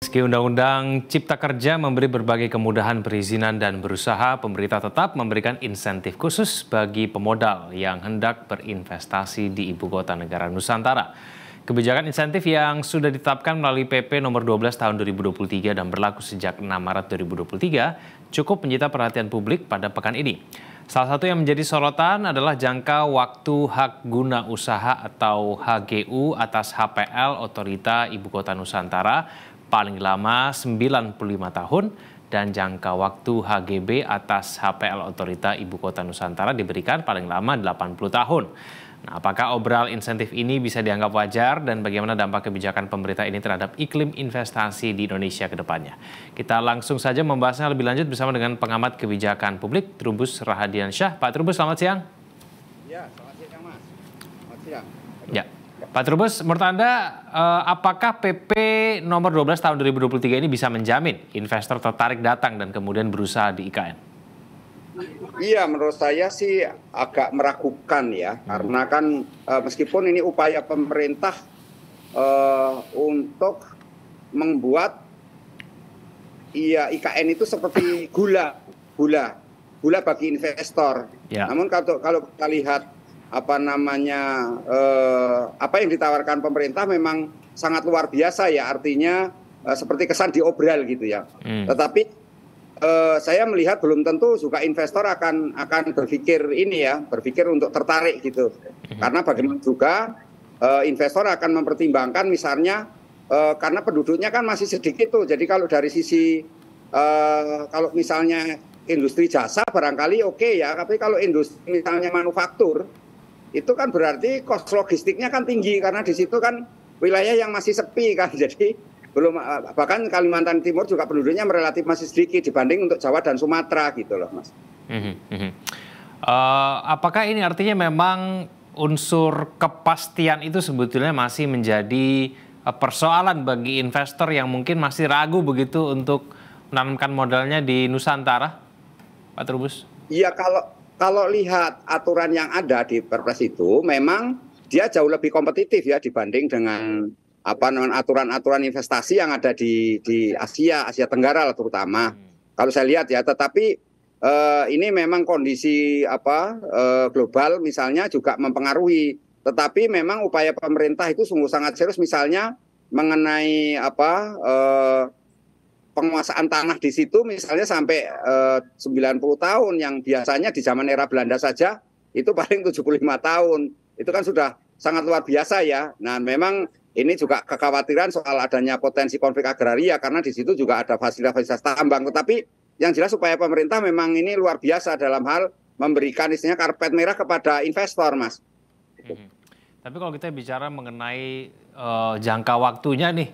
Meski Undang-Undang Cipta Kerja memberi berbagai kemudahan perizinan dan berusaha, pemerintah tetap memberikan insentif khusus bagi pemodal yang hendak berinvestasi di Ibu Kota Negara Nusantara. Kebijakan insentif yang sudah ditetapkan melalui PP nomor 12 tahun 2023 dan berlaku sejak 6 Maret 2023 cukup menyita perhatian publik pada pekan ini. Salah satu yang menjadi sorotan adalah jangka waktu hak guna usaha atau HGU atas HPL Otorita Ibu Kota Nusantara paling lama 95 tahun dan jangka waktu HGB atas HPL Otorita Ibu Kota Nusantara diberikan paling lama 80 tahun. Nah, apakah obral insentif ini bisa dianggap wajar dan bagaimana dampak kebijakan pemerintah ini terhadap iklim investasi di Indonesia ke depannya? Kita langsung saja membahasnya lebih lanjut bersama dengan pengamat kebijakan publik Trubus Rahadiansyah. Pak Trubus, selamat siang. Ya, selamat siang Mas. Selamat siang. Ya. Pak Trubus, menurut Anda apakah PP nomor 12 tahun 2023 ini bisa menjamin investor tertarik datang dan kemudian berusaha di IKN? Iya, menurut saya sih agak meragukan ya, karena kan meskipun ini upaya pemerintah untuk membuat IKN itu seperti gula bagi investor. Ya. Namun kalau kita lihat apa yang ditawarkan pemerintah memang sangat luar biasa ya, artinya seperti kesan diobral gitu ya. Tetapi saya melihat belum tentu juga investor akan berpikir berpikir untuk tertarik gitu. Karena bagaimana juga investor akan mempertimbangkan misalnya karena penduduknya kan masih sedikit tuh. Jadi kalau dari sisi kalau misalnya industri jasa barangkali oke ya, tapi kalau industri misalnya manufaktur itu kan berarti kos logistiknya kan tinggi karena di situ kan wilayah yang masih sepi kan. Jadi belum, bahkan Kalimantan Timur juga penduduknya relatif masih sedikit dibanding untuk Jawa dan Sumatera gitu loh Mas. Apakah ini artinya memang unsur kepastian itu sebetulnya masih menjadi persoalan bagi investor yang mungkin masih ragu begitu untuk menanamkan modalnya di Nusantara, Pak Trubus? Iya, kalau lihat aturan yang ada di Perpres itu memang dia jauh lebih kompetitif ya dibanding dengan aturan-aturan investasi yang ada di Asia Tenggara terutama. Kalau saya lihat ya, tetapi ini memang kondisi global misalnya juga mempengaruhi. Tetapi memang upaya pemerintah itu sungguh sangat serius misalnya mengenai penguasaan tanah di situ misalnya sampai 90 tahun yang biasanya di zaman era Belanda saja itu paling 75 tahun. Itu kan sudah sangat luar biasa ya. Nah, memang ini juga kekhawatiran soal adanya potensi konflik agraria karena di situ juga ada fasilitas tambang. Tetapi yang jelas upaya pemerintah memang ini luar biasa dalam hal memberikan istilahnya karpet merah kepada investor, Mas. Tapi kalau kita bicara mengenai jangka waktunya nih,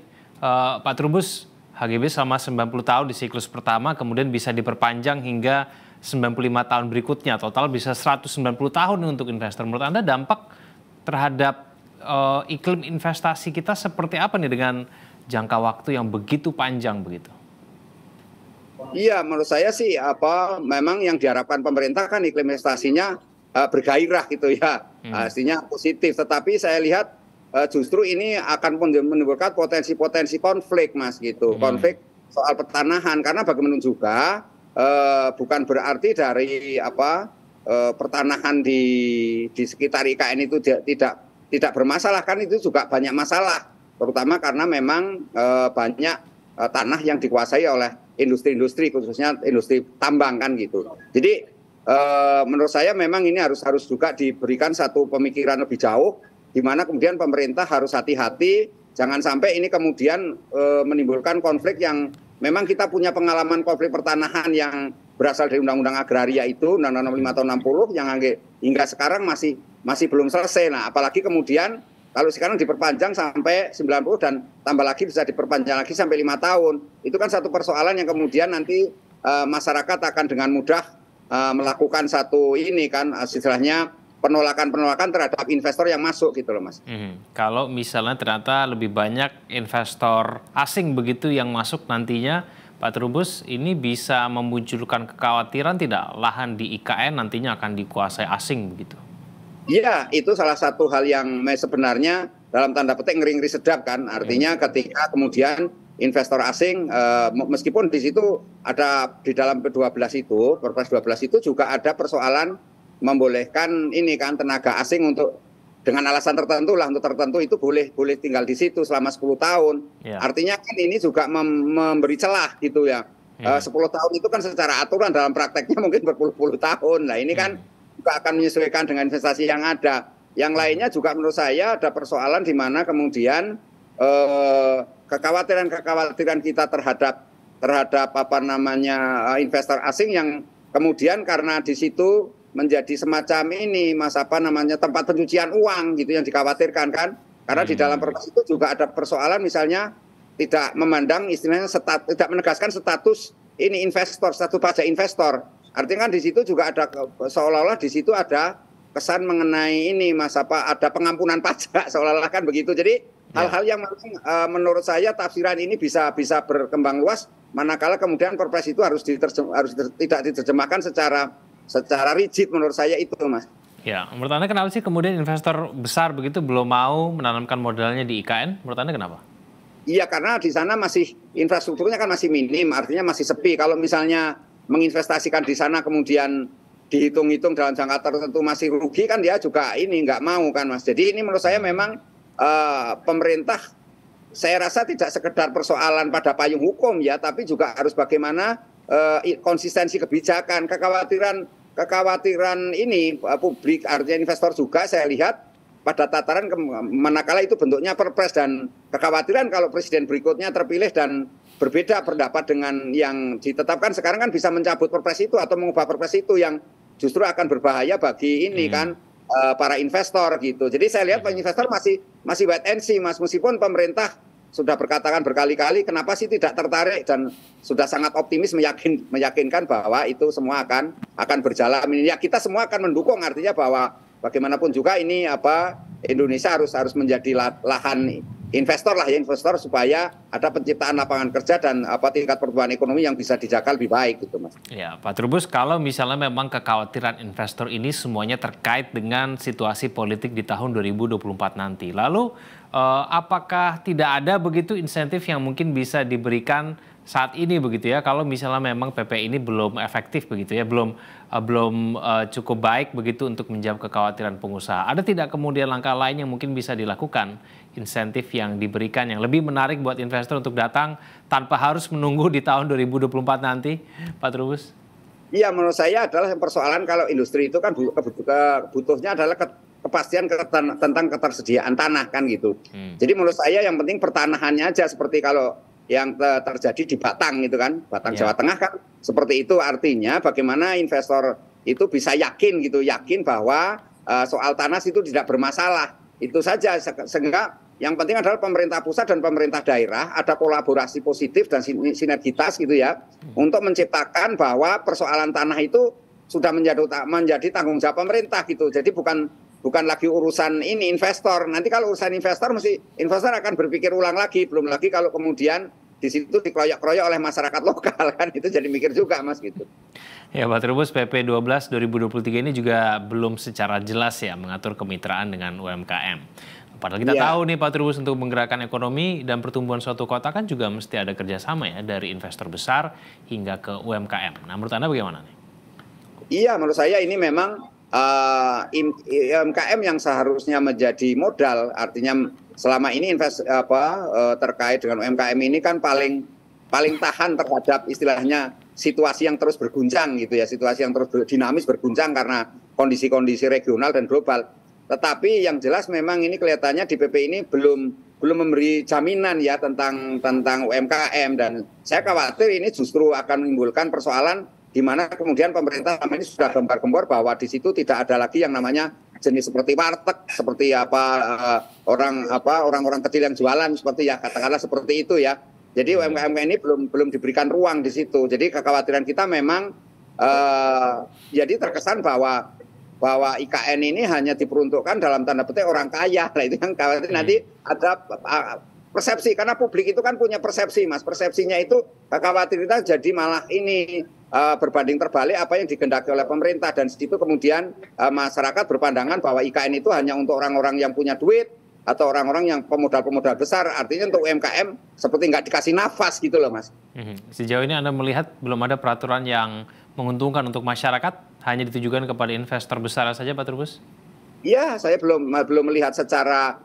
Pak Trubus, HGB selama 90 tahun di siklus pertama kemudian bisa diperpanjang hingga 95 tahun berikutnya. Total bisa 190 tahun untuk investor. Menurut Anda dampak terhadap iklim investasi kita seperti apa nih dengan jangka waktu yang begitu panjang begitu? Iya, menurut saya sih memang yang diharapkan pemerintah kan iklim investasinya bergairah gitu ya, artinya positif. Tetapi saya lihat justru ini akan menimbulkan potensi-potensi konflik, Mas gitu, konflik soal pertanahan karena bagaimanapun juga bukan berarti dari pertanahan di sekitar IKN itu tidak bermasalah, kan itu juga banyak masalah, terutama karena memang banyak tanah yang dikuasai oleh industri-industri, khususnya industri tambang kan gitu. Jadi menurut saya memang ini harus juga diberikan satu pemikiran lebih jauh, di mana kemudian pemerintah harus hati-hati, jangan sampai ini kemudian menimbulkan konflik yang memang kita punya pengalaman konflik pertanahan yang berasal dari Undang-Undang Agraria itu, Undang-Undang 5 tahun 60 yang hingga sekarang masih belum selesai. Nah, apalagi kemudian kalau sekarang diperpanjang sampai 90 dan tambah lagi bisa diperpanjang lagi sampai 5 tahun. Itu kan satu persoalan yang kemudian nanti masyarakat akan dengan mudah melakukan satu istilahnya penolakan terhadap investor yang masuk gitu loh, Mas. Kalau misalnya ternyata lebih banyak investor asing begitu yang masuk nantinya, Pak Trubus, ini bisa memunculkan kekhawatiran tidak lahan di IKN nantinya akan dikuasai asing begitu? Iya, itu salah satu hal yang sebenarnya dalam tanda petik ngeri-ngeri sedap kan. Artinya ketika kemudian investor asing, meskipun di situ ada di dalam P12 itu, Perpres 12 itu juga ada persoalan membolehkan ini kan tenaga asing untuk dengan alasan tertentu lah, untuk tertentu itu boleh tinggal di situ selama 10 tahun. Artinya kan ini juga memberi celah gitu ya. 10 tahun itu kan secara aturan, dalam prakteknya mungkin berpuluh-puluh tahun. Nah ini kan juga akan menyesuaikan dengan investasi yang ada. Yang lainnya juga menurut saya ada persoalan di mana kemudian kekhawatiran kita terhadap apa namanya investor asing yang kemudian karena di situ menjadi semacam ini Mas apa namanya tempat pencucian uang gitu yang dikhawatirkan kan, karena di dalam Perpres itu juga ada persoalan misalnya tidak memandang istilahnya tidak menegaskan status ini investor, status pajak investor. Artinya kan di situ juga ada seolah-olah di situ ada kesan mengenai ini Mas apa ada pengampunan pajak seolah-olah kan begitu. Jadi hal-hal yang menurut saya tafsiran ini bisa berkembang luas manakala kemudian Perpres itu harus tidak diterjemahkan secara rigid menurut saya itu Mas. Ya, menurut Anda kenapa sih kemudian investor besar begitu belum mau menanamkan modalnya di IKN? Menurut Anda kenapa? Iya, karena di sana masih infrastrukturnya kan masih minim, artinya masih sepi. Kalau misalnya menginvestasikan di sana kemudian dihitung-hitung dalam jangka tertentu masih rugi kan dia juga ini nggak mau kan Mas. Jadi ini menurut saya memang pemerintah saya rasa tidak sekedar persoalan pada payung hukum ya, tapi juga harus bagaimana konsistensi kebijakan, kekhawatiran ini publik artinya investor juga saya lihat pada tataran manakala itu bentuknya Perpres dan kekhawatiran kalau presiden berikutnya terpilih dan berbeda pendapat dengan yang ditetapkan sekarang kan bisa mencabut Perpres itu atau mengubah Perpres itu yang justru akan berbahaya bagi ini kan para investor gitu. Jadi saya lihat investor masih wait and see Mas, meskipun pemerintah sudah berkatakan berkali-kali kenapa sih tidak tertarik dan sudah sangat optimis meyakinkan bahwa itu semua akan berjalan. Ya kita semua akan mendukung, artinya bahwa bagaimanapun juga ini Indonesia harus menjadi lahan investor supaya ada penciptaan lapangan kerja dan tingkat pertumbuhan ekonomi yang bisa dijaga lebih baik gitu Mas. Ya Pak Trubus, kalau misalnya memang kekhawatiran investor ini semuanya terkait dengan situasi politik di tahun 2024 nanti, lalu apakah tidak ada begitu insentif yang mungkin bisa diberikan saat ini begitu ya, kalau misalnya memang PP ini belum efektif begitu ya, belum cukup baik begitu untuk menjawab kekhawatiran pengusaha. Ada tidak kemudian langkah lain yang mungkin bisa dilakukan, insentif yang diberikan yang lebih menarik buat investor untuk datang tanpa harus menunggu di tahun 2024 nanti, Pak Trubus? Iya, menurut saya adalah persoalan kalau industri itu kan butuhnya adalah kepastian tentang ketersediaan tanah kan gitu. Jadi menurut saya yang penting pertanahannya aja, seperti kalau yang terjadi di Batang gitu kan, Batang Jawa Tengah kan seperti itu, artinya bagaimana investor itu bisa yakin bahwa soal tanah itu tidak bermasalah, itu saja. Sehingga yang penting adalah pemerintah pusat dan pemerintah daerah ada kolaborasi positif dan sinergitas gitu ya, untuk menciptakan bahwa persoalan tanah itu sudah menjadi tanggung jawab pemerintah gitu. Jadi bukan lagi urusan ini investor. Nanti kalau urusan investor investor akan berpikir ulang lagi, belum lagi kalau kemudian di situ dikeroyok-keroyok oleh masyarakat lokal kan, itu jadi mikir juga Mas gitu. Ya Pak Trubus, PP 12 2023 ini juga belum secara jelas ya mengatur kemitraan dengan UMKM. Padahal kita tahu nih Pak Trubus, untuk menggerakkan ekonomi dan pertumbuhan suatu kota kan juga mesti ada kerjasama ya dari investor besar hingga ke UMKM. Nah menurut Anda bagaimana nih? Iya, menurut saya ini memang UMKM yang seharusnya menjadi modal, artinya selama ini terkait dengan UMKM ini kan paling tahan terhadap istilahnya situasi yang terus berguncang gitu ya, situasi yang terus dinamis berguncang karena kondisi-kondisi regional dan global. Tetapi yang jelas memang ini kelihatannya di PP ini belum memberi jaminan ya tentang UMKM, dan saya khawatir ini justru akan menimbulkan persoalan di mana kemudian pemerintah selama ini sudah gembar-gembor bahwa di situ tidak ada lagi yang namanya jenis seperti warteg, seperti orang-orang kecil yang jualan seperti ya katakanlah seperti itu ya. Jadi UMKM ini belum diberikan ruang di situ. Jadi kekhawatiran kita memang jadi terkesan bahwa IKN ini hanya diperuntukkan dalam tanda petik orang kaya. Nah itu yang khawatir nanti ada persepsi, karena publik itu kan punya persepsi Mas. Persepsinya itu kekhawatiran kita jadi malah ini berbanding terbalik apa yang digendaki oleh pemerintah, dan di situ kemudian masyarakat berpandangan bahwa IKN itu hanya untuk orang-orang yang punya duit, atau orang-orang yang pemodal-pemodal besar. Artinya untuk UMKM seperti nggak dikasih nafas gitu loh, Mas. Sejauh ini Anda melihat belum ada peraturan yang menguntungkan untuk masyarakat, hanya ditujukan kepada investor besar saja, Pak Trubus? Iya, saya belum melihat secara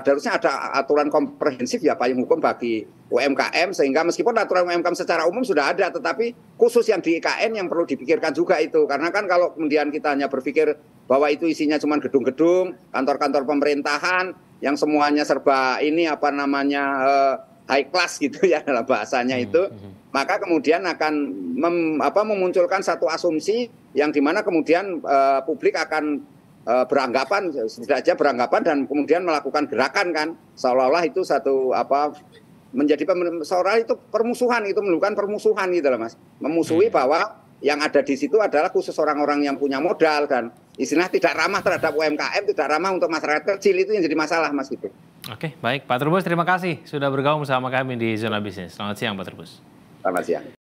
harusnya ada aturan komprehensif ya payung hukum bagi UMKM, sehingga meskipun aturan UMKM secara umum sudah ada, tetapi khusus yang di IKN yang perlu dipikirkan juga itu. Karena kan kalau kemudian kita hanya berpikir bahwa itu isinya cuma gedung-gedung, kantor-kantor pemerintahan yang semuanya serba ini high class gitu ya dalam bahasanya itu, maka kemudian akan memunculkan satu asumsi yang dimana kemudian publik akan beranggapan dan kemudian melakukan gerakan kan, seolah-olah itu satu menjadi seolah itu permusuhan, itu menunjukkan permusuhan gitu loh, Mas. Memusuhi bahwa yang ada di situ adalah khusus orang-orang yang punya modal dan istilah tidak ramah terhadap UMKM, tidak ramah untuk masyarakat kecil, itu yang jadi masalah, Mas, gitu. Oke, baik Pak Trubus, terima kasih sudah bergabung bersama kami di Zona Bisnis. Selamat siang Pak Trubus. Selamat siang.